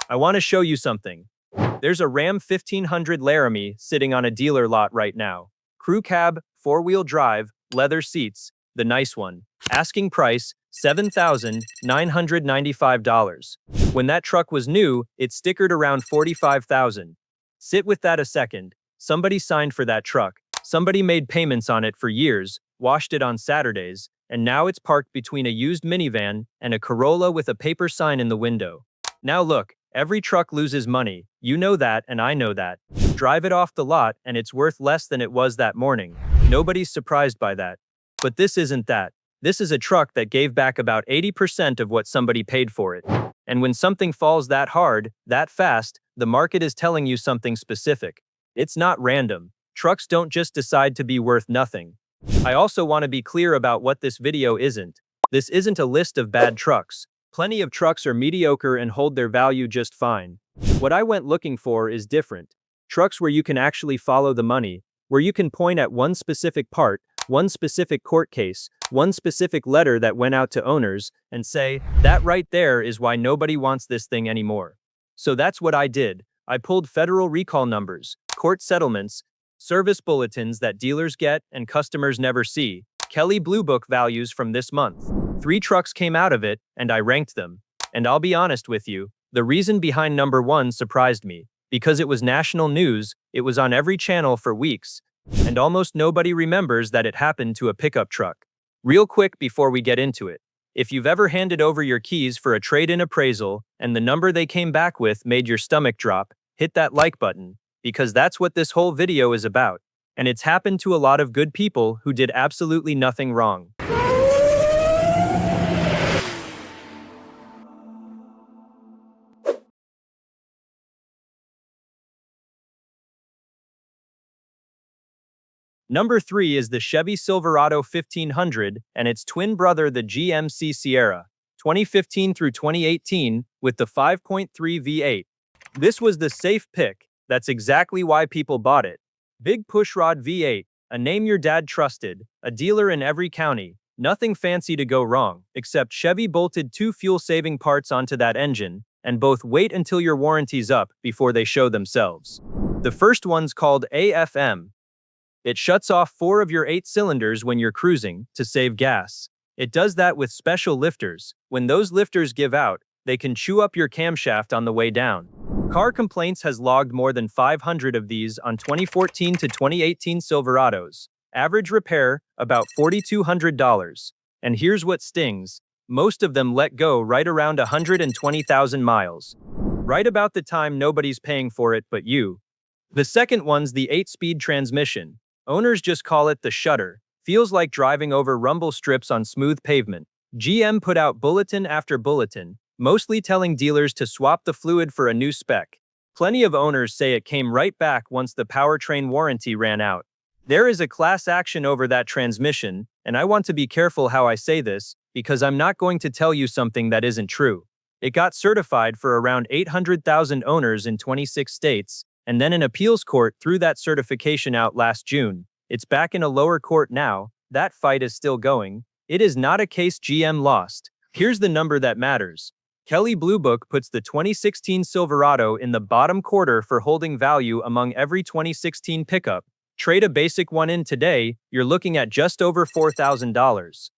I want to show you something. There's a Ram 1500 Laramie sitting on a dealer lot right now. Crew cab, four-wheel drive, leather seats, the nice one. Asking price, $7,995. When that truck was new, it stickered around $45,000. Sit with that a second. Somebody signed for that truck. Somebody made payments on it for years, washed it on Saturdays, and now it's parked between a used minivan and a Corolla with a paper sign in the window. Now look, every truck loses money. You know that, and I know that. Drive it off the lot, and it's worth less than it was that morning. Nobody's surprised by that. But this isn't that. This is a truck that gave back about 80% of what somebody paid for it. And when something falls that hard, that fast, the market is telling you something specific. It's not random. Trucks don't just decide to be worth nothing. I also want to be clear about what this video isn't. This isn't a list of bad trucks. Plenty of trucks are mediocre and hold their value just fine. What I went looking for is different. Trucks where you can actually follow the money, where you can point at one specific part, one specific court case, one specific letter that went out to owners, and say, that right there is why nobody wants this thing anymore. So that's what I did. I pulled federal recall numbers, court settlements, service bulletins that dealers get and customers never see, Kelley Blue Book values from this month. 3 trucks came out of it, and I ranked them. And I'll be honest with you, the reason behind number 1 surprised me. Because it was national news, it was on every channel for weeks, and almost nobody remembers that it happened to a pickup truck. Real quick before we get into it, if you've ever handed over your keys for a trade-in appraisal and the number they came back with made your stomach drop, hit that like button, because that's what this whole video is about. And it's happened to a lot of good people who did absolutely nothing wrong. Number 3 is the Chevy Silverado 1500 and its twin brother the GMC Sierra, 2015 through 2018, with the 5.3 V8. This was the safe pick. That's exactly why people bought it. Big pushrod V8, a name your dad trusted, a dealer in every county, nothing fancy to go wrong, except Chevy bolted 2 fuel-saving parts onto that engine, and both wait until your warranty's up before they show themselves. The first one's called AFM. It shuts off 4 of your 8 cylinders when you're cruising to save gas. It does that with special lifters. When those lifters give out, they can chew up your camshaft on the way down. Car Complaints has logged more than 500 of these on 2014 to 2018 Silverados. Average repair, about $4,200. And here's what stings. Most of them let go right around 120,000 miles. Right about the time nobody's paying for it but you. The second one's the 8-speed transmission. Owners just call it the shutter. Feels like driving over rumble strips on smooth pavement. GM put out bulletin after bulletin, mostly telling dealers to swap the fluid for a new spec. Plenty of owners say it came right back once the powertrain warranty ran out. There is a class action over that transmission, and I want to be careful how I say this, because I'm not going to tell you something that isn't true. It got certified for around 800,000 owners in 26 states, and then an appeals court threw that certification out last June. It's back in a lower court now. That fight is still going. It is not a case GM lost. Here's the number that matters. Kelley Blue Book puts the 2016 Silverado in the bottom quarter for holding value among every 2016 pickup. Trade a basic one in today, you're looking at just over $4,000.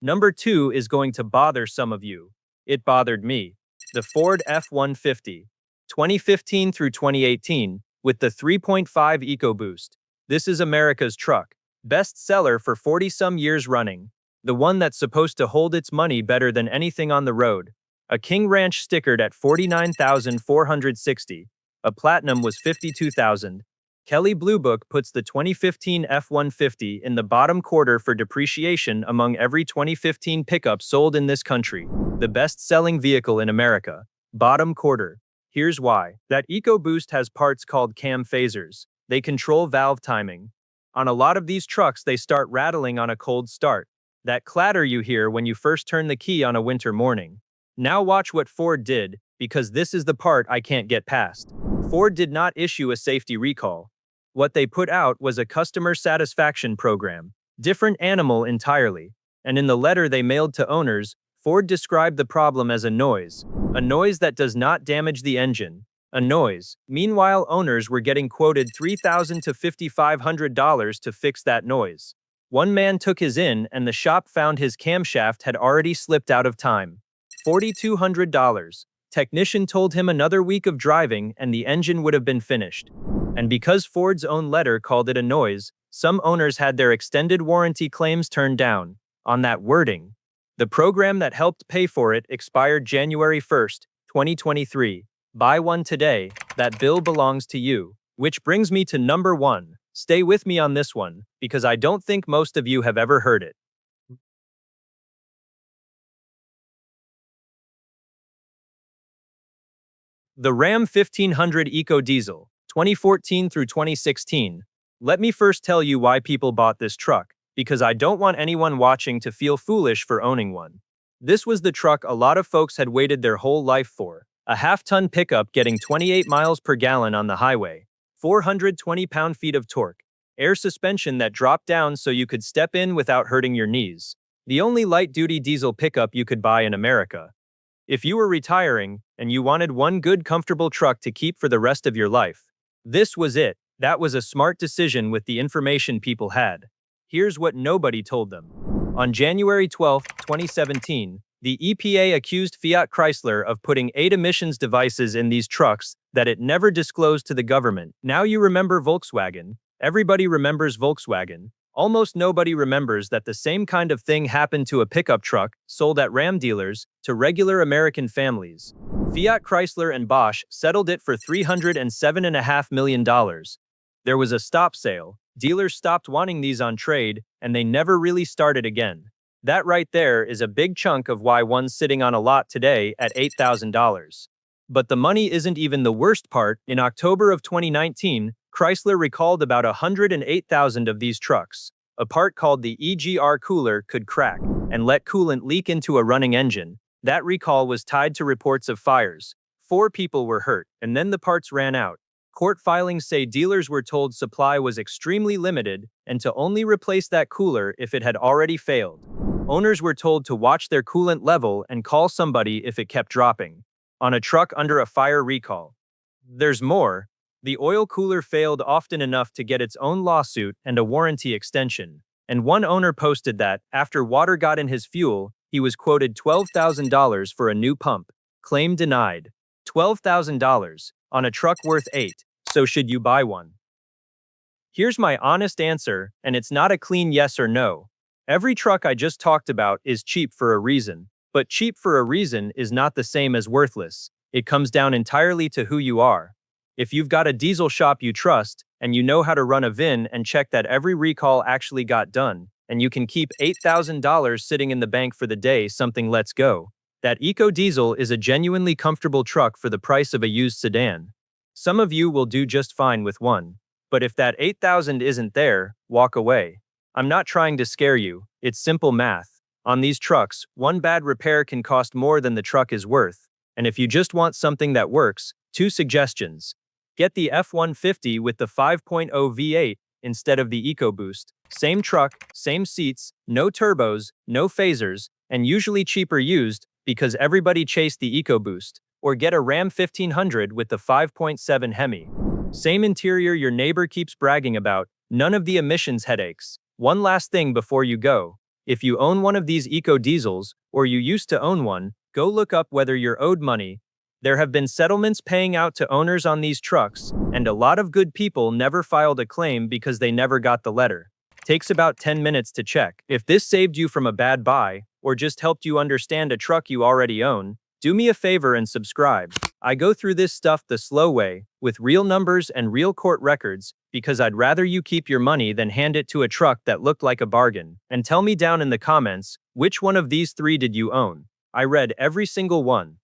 Number 2 is going to bother some of you. It bothered me. The Ford F-150, 2015 through 2018, with the 3.5 EcoBoost. This is America's truck. Best seller for 40-some years running. The one that's supposed to hold its money better than anything on the road. A King Ranch stickered at $49,460. A Platinum was $52,000. Kelley Blue Book puts the 2015 F-150 in the bottom quarter for depreciation among every 2015 pickup sold in this country. The best-selling vehicle in America. Bottom quarter. Here's why. That EcoBoost has parts called cam phasers. They control valve timing. On a lot of these trucks, they start rattling on a cold start. That clatter you hear when you first turn the key on a winter morning. Now watch what Ford did, because this is the part I can't get past. Ford did not issue a safety recall. What they put out was a customer satisfaction program. Different animal entirely. And in the letter they mailed to owners, Ford described the problem as a noise that does not damage the engine, a noise. Meanwhile, owners were getting quoted $3,000 to $5,500 to fix that noise. One man took his in, and the shop found his camshaft had already slipped out of time. $4,200. Technician told him another week of driving and the engine would have been finished. And because Ford's own letter called it a noise, some owners had their extended warranty claims turned down. On that wording, the program that helped pay for it expired January 1st, 2023. Buy one today, that bill belongs to you. Which brings me to number 1. Stay with me on this one, because I don't think most of you have ever heard it. The Ram 1500 Eco Diesel, 2014 through 2016. Let me first tell you why people bought this truck, because I don't want anyone watching to feel foolish for owning one. This was the truck a lot of folks had waited their whole life for. A half-ton pickup getting 28 miles per gallon on the highway, 420 pound-feet of torque, air suspension that dropped down so you could step in without hurting your knees. The only light-duty diesel pickup you could buy in America. If you were retiring, and you wanted one good comfortable truck to keep for the rest of your life, this was it. That was a smart decision with the information people had. Here's what nobody told them. On January 12, 2017, the EPA accused Fiat Chrysler of putting 8 emissions devices in these trucks that it never disclosed to the government. Now you remember Volkswagen. Everybody remembers Volkswagen. Almost nobody remembers that the same kind of thing happened to a pickup truck sold at Ram dealers to regular American families. Fiat Chrysler and Bosch settled it for $307.5 million. There was a stop sale. Dealers stopped wanting these on trade, and they never really started again. That right there is a big chunk of why one's sitting on a lot today at $8,000. But the money isn't even the worst part. In October of 2019, Chrysler recalled about 108,000 of these trucks. A part called the EGR cooler could crack and let coolant leak into a running engine. That recall was tied to reports of fires. 4 people were hurt, and then the parts ran out. Court filings say dealers were told supply was extremely limited and to only replace that cooler if it had already failed. Owners were told to watch their coolant level and call somebody if it kept dropping. On a truck under a fire recall. There's more. The oil cooler failed often enough to get its own lawsuit and a warranty extension. And one owner posted that, after water got in his fuel, he was quoted $12,000 for a new pump. Claim denied. $12,000 on a truck worth 8. So should you buy one? Here's my honest answer, and it's not a clean yes or no. Every truck I just talked about is cheap for a reason. But cheap for a reason is not the same as worthless. It comes down entirely to who you are. If you've got a diesel shop you trust, and you know how to run a VIN and check that every recall actually got done, and you can keep $8,000 sitting in the bank for the day something lets go, that Eco Diesel is a genuinely comfortable truck for the price of a used sedan. Some of you will do just fine with one. But if that $8,000 isn't there, walk away. I'm not trying to scare you, it's simple math. On these trucks, one bad repair can cost more than the truck is worth. And if you just want something that works, 2 suggestions. Get the F-150 with the 5.0 V8 instead of the EcoBoost. Same truck, same seats, no turbos, no phasers, and usually cheaper used because everybody chased the EcoBoost. Or get a Ram 1500 with the 5.7 Hemi. Same interior your neighbor keeps bragging about, none of the emissions headaches. One last thing before you go. If you own one of these Eco Diesels, or you used to own one, go look up whether you're owed money. There have been settlements paying out to owners on these trucks, and a lot of good people never filed a claim because they never got the letter. Takes about 10 minutes to check. If this saved you from a bad buy, or just helped you understand a truck you already own, do me a favor and subscribe. I go through this stuff the slow way, with real numbers and real court records, because I'd rather you keep your money than hand it to a truck that looked like a bargain. And tell me down in the comments, which one of these 3 did you own? I read every single one.